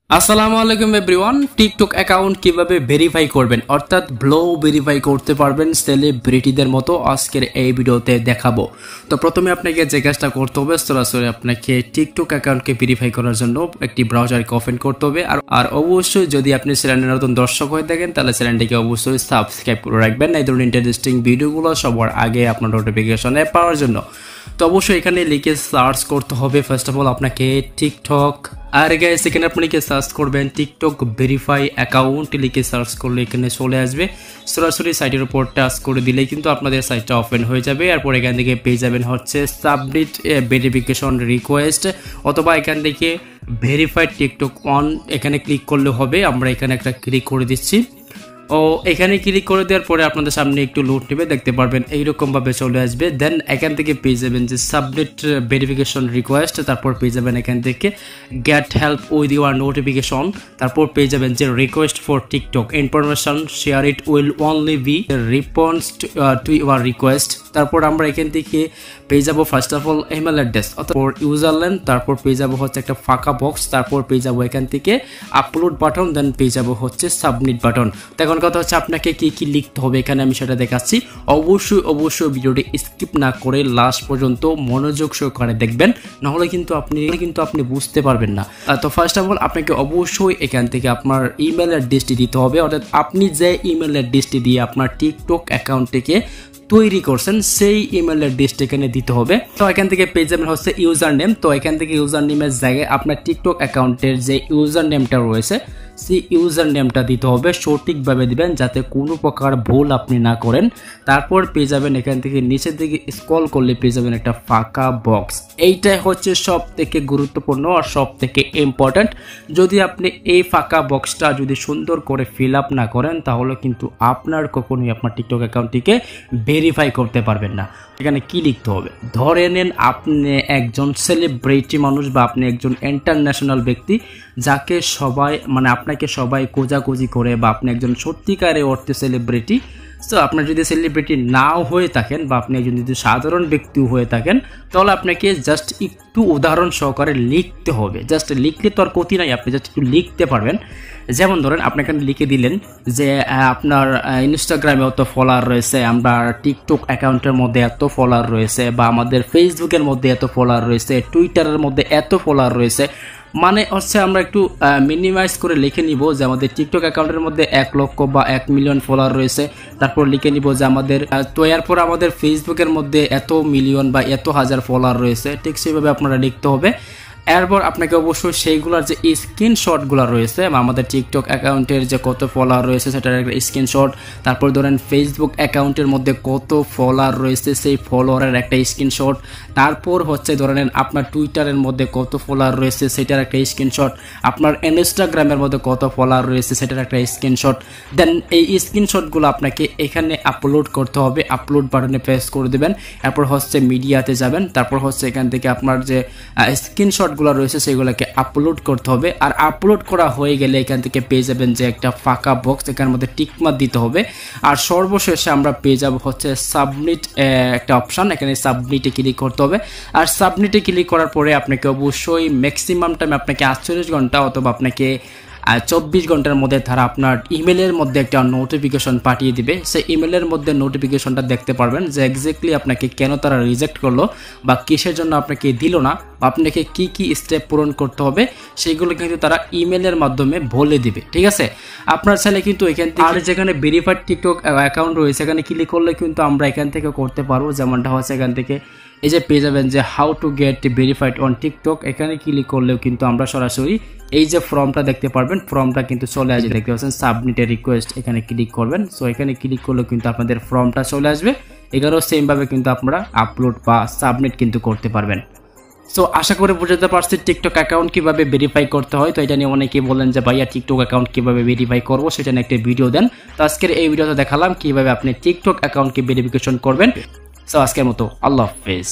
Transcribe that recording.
আসসালামু আলাইকুম everyone. TikTok account কিভাবে ভেরিফাই করবেন অর্থাৎ ব্লো ভেরিফাই করতে পারবেন সেলিব্রিটিদের মতো আজকের এই ভিডিওতে দেখাবো। তো প্রথমে আপনাকে যে কাজটা করতে হবে সরাসরি আপনাকে টিকটক অ্যাকাউন্টকে ভেরিফাই করার জন্য একটি ব্রাউজারকে ওপেন করতে হবে। আর অবশ্যই যদি আপনি চ্যানেলের নতুন দর্শক হয়ে থাকেন তাহলে চ্যানেলটিকে অবশ্যই সাবস্ক্রাইব করে রাখবেন এই ধরনের ইন্টারেস্টিং ভিডিওগুলো সবার আগে আপনার নোটিফিকেশনে পাওয়ার জন্য। তো অবশ্যই এখানে লিখে সার্চ করতে হবে। ফার্স্ট অফ অল আপনাকে টিকটক, আর গাইস এখানে আপনি লিখে সার্চ করবেন টিকটক ভেরিফাই অ্যাকাউন্ট, লিখে সার্চ করলে এখানে চলে আসবে। সরাসরি সাইটের উপর টাচ করে দিলে কিন্তু আপনাদের সাইটটা ওপেন হয়ে যাবে। এরপর এখান থেকে পেয়ে যাবেন হচ্ছে সাবমিট ভেরিফিকেশন রিকোয়েস্ট, অথবা এখান থেকে ভেরিফাইড টিকটক অন এখানে ক্লিক করলে হবে। আমরা এখানে একটা ক্লিক করে দিচ্ছি। ও এখানে ক্লিক করে দেওয়ার পরে আপনাদের সামনে একটু লোড নেবে, দেখতে পারবেন এইরকম ভাবে চলে আসবে। দেন এখান থেকে পেয়ে যাবেন যে সাবমিট ভেরিফিকেশন রিকোয়েস্ট, তারপর পেয়ে যাবেন এখান থেকে get help with your notification, তারপর পেয়ে যাবেন যে request for TikTok information share it will only be response to your request. তারপর আমরা এখান থেকে পেয়ে যাবো first of all email address অথবা ইউজার নেম, তারপর পেয়ে যাবো হচ্ছে একটা ফাঁকা বক্স, তারপর পেয়ে যাবো এখান থেকে আপলোড বাটন, দেন পেয়ে যাবো হচ্ছে সাবমিট বাটন। এখন কথা হচ্ছে আপনাকে কি কি লিখতে হবে এখানে আমি সেটা দেখাচ্ছি। অবশ্যই ভিডিওটি স্কিপ না করে লাস্ট পর্যন্ত মনোযোগ সহকারে দেখবেন, নাহলে কিন্তু আপনি বুঝতে পারবেন না। তো ফার্স্ট অফ অল আপনাকে অবশ্যই এখান থেকে আপনার ইমেল অ্যাড্রেসটি দিতে হবে, অর্থাৎ আপনি যে ইমেল অ্যাড্রেসটি দিয়ে আপনার টিকটক অ্যাকাউন্টটিকে তৈরি করছেন সেই ইমেল অ্যাড্রেসটা এখানে দিতে হবে। তো এখান থেকে পেয়ে যাবেন হচ্ছে ইউজার নেম। তো এখান থেকে ইউজার নেমের জায়গায় আপনার টিকটক অ্যাকাউন্টের যে ইউজার নেমটা রয়েছে সেই ইউজার নেমটা দিতে হবে, সঠিকভাবে দিবেন যাতে কোনো প্রকার ভুল আপনি না করেন। তারপর পেয়ে যাবেন এখান থেকে নিচের দিকে স্ক্রল করলে পেয়ে যাবেন একটা ফাঁকা বক্স। এইটাই হচ্ছে সব থেকে গুরুত্বপূর্ণ আর সব থেকে ইম্পর্ট্যান্ট। যদি আপনি এই ফাঁকা বক্সটা যদি সুন্দর করে ফিল আপ না করেন তাহলে কিন্তু আপনার কখনোই আপনার টিকটক অ্যাকাউন্টটিকে ভেরিফাই করতে পারবেন না। এখানে কি লিখতে হবে, ধরে নেন আপনি একজন সেলিব্রিটি মানুষ বা আপনি একজন ইন্টারন্যাশনাল ব্যক্তি যাকে সবাই আপনাকে সবাই কোজাকুজি করে, বা আপনি একজন সত্যিকারে অর্থে সেলিব্রিটি। সো আপনার যদি সেলিব্রিটি নাও হয়ে থাকেন বা আপনি একজন যদি সাধারণ ব্যক্তিও হয়ে থাকেন তাহলে আপনাকে জাস্ট একটু উদাহরণ সহকারে লিখতে হবে। জাস্ট লিখলে তো আর ক্ষতি নাই, আপনি জাস্ট একটু লিখতে পারবেন। যেমন ধরেন আপনি এখানে লিখে দিলেন যে আপনার ইনস্টাগ্রামে এত ফলোয়ার রয়েছে, আমরা টিকটক অ্যাকাউন্টের মধ্যে এত ফলোয়ার রয়েছে, বা আমাদের ফেসবুকের মধ্যে এত ফলোয়ার রয়েছে, টুইটারের মধ্যে এত ফলোয়ার রয়েছে। মানে হচ্ছে আমরা একটু মিনিমাইজ করে লিখে নিব যে আমাদের টিকটক অ্যাকাউন্টের মধ্যে 1 লক্ষ বা 1 মিলিয়ন ফলোয়ার রয়েছে। তারপর লিখে নিব যে আমাদের তো এরপর আমাদের ফেসবুকের মধ্যে এত মিলিয়ন বা এত হাজার ফলোয়ার রয়েছে, ঠিক সেইভাবে আপনারা লিখতে হবে। এরপর আপনাকে অবশ্যই সেইগুলোর যে স্ক্রিনশটগুলো রয়েছে বা আমাদের টিকটক অ্যাকাউন্টের যে কত ফলোয়ার রয়েছে সেটার একটা স্ক্রিনশট, তারপর ধরেন ফেসবুক অ্যাকাউন্টের মধ্যে কত ফলোয়ার রয়েছে সেই ফলোয়ারের একটা স্ক্রিনশট, তারপর হচ্ছে ধরেন আপনার টুইটারের মধ্যে কত ফলোয়ার রয়েছে সেটার একটা স্ক্রিনশট, আপনার ইনস্টাগ্রামের মধ্যে কত ফলোয়ার রয়েছে সেটার একটা স্ক্রিনশট। দেন এই স্ক্রিনশটগুলো আপনাকে এখানে আপলোড করতে হবে, আপলোড বাটনে প্রেস করে দেবেন। এরপর হচ্ছে মিডিয়াতে যাবেন, তারপর হচ্ছে এখান থেকে আপনার যে স্ক্রিনশট রয়েছে সেগুলোকে আপলোড করতে হবে। আর আপলোড করা হয়ে গেলে এখান থেকে পেয়ে যাবেন যে একটা ফাঁকা বক্স, এখানের মধ্যে টিকমার্ক দিতে হবে। আর সর্বশেষে আমরা পেয়ে যাব হচ্ছে সাবমিট একটা অপশন, এখানে সাবমিটে ক্লিক করতে হবে। আর সাবমিটে ক্লিক করার পরে আপনাকে অবশ্যই ম্যাক্সিমাম টাইম আপনাকে 48 ঘন্টা অথবা আপনাকে 24 ঘন্টার মধ্যে তারা আপনার ইমেলের মধ্যে একটা নোটিফিকেশন পাঠিয়ে দিবে। সেই ইমেলের মধ্যে নোটিফিকেশনটা দেখতে পারবেন যে এক্স্যাক্টলি আপনাকে কেন তারা রিজেক্ট করলো বা কিসের জন্য আপনাকে দিল না, বা আপনাকে কি কি স্টেপ পূরণ করতে হবে সেইগুলো কিন্তু তারা ইমেলের মাধ্যমে বলে দিবে। ঠিক আছে, আপনার চাইলে কিন্তু এখান থেকে আর যেখানে ভেরিফাইড টিকটক অ্যাকাউন্ট রয়েছে এখানে ক্লিক করলে কিন্তু আমরা এখান থেকে করতে পারবো। যেমনটা হচ্ছে এখান থেকে এই যে পেয়ে যাবেন যে how to get verified on TikTok, এখানে ক্লিক করলেও কিন্তু আমরা সরাসরি এই যে ফর্মটা দেখতে পারবেন, ফর্মটা কিন্তু চলে আসবে। দেখতে পাচ্ছেন সাবমিট এ রিকোয়েস্ট, এখানে ক্লিক করবেন। সো এখানে ক্লিক করলেও কিন্তু আপনাদের ফর্মটা চলে আসবে। এখানেও সেম ভাবে কিন্তু আপনারা আপলোড বা সাবমিট কিন্তু করতে পারবেন। সো আশা করে বুঝতে পারছি টিকটক অ্যাকাউন্ট কিভাবে ভেরিফাই করতে হয়। তো এটা নিয়ে অনেকেই বলেন যে ভাইয়া টিকটক অ্যাকাউন্ট কিভাবে ভেরিফাই করবো, সেটা নিয়ে একটা ভিডিও দেন। তো আজকের এই ভিডিওতে দেখালাম কিভাবে আপনি টিকটক অ্যাকাউন্টকে ভেরিফিকেশন করবেন। সো আজকের মতো আল্লাহ হাফেজ।